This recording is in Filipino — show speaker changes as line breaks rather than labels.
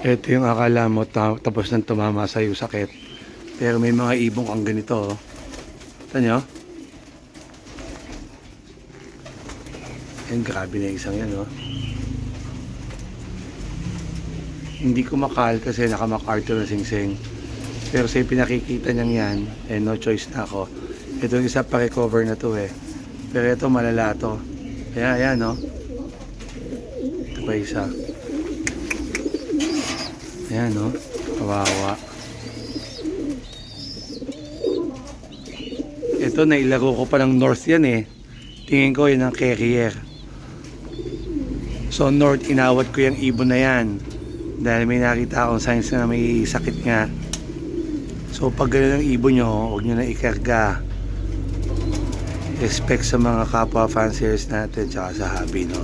Ito yung akala mo tapos nang tumama sa yung sakit. Pero may mga ibong kang ganito. Oh. Ito nyo? Yan, grabe na isang yan. Oh. Hindi ko makal kasi naka-MacArthur na singsing. Pero sa pinakikita niyang yan, no choice na ako. Ito yung isa pa recover na to eh. Pero ito malala to. Ayan, ayan no. Ito pa isa. Ayan no. Kawawa. Ito nailaro ko pa ng North yan eh. Tingin ko yun ang carrier. So North, inawat ko yung ibon na yan. Dahil may nakita akong signs na may sakit nga. So pag gano'n ang ibon nyo, huwag nyo na ikarga. Respect sa mga kapwa fanciers natin tsaka sa hobby, no?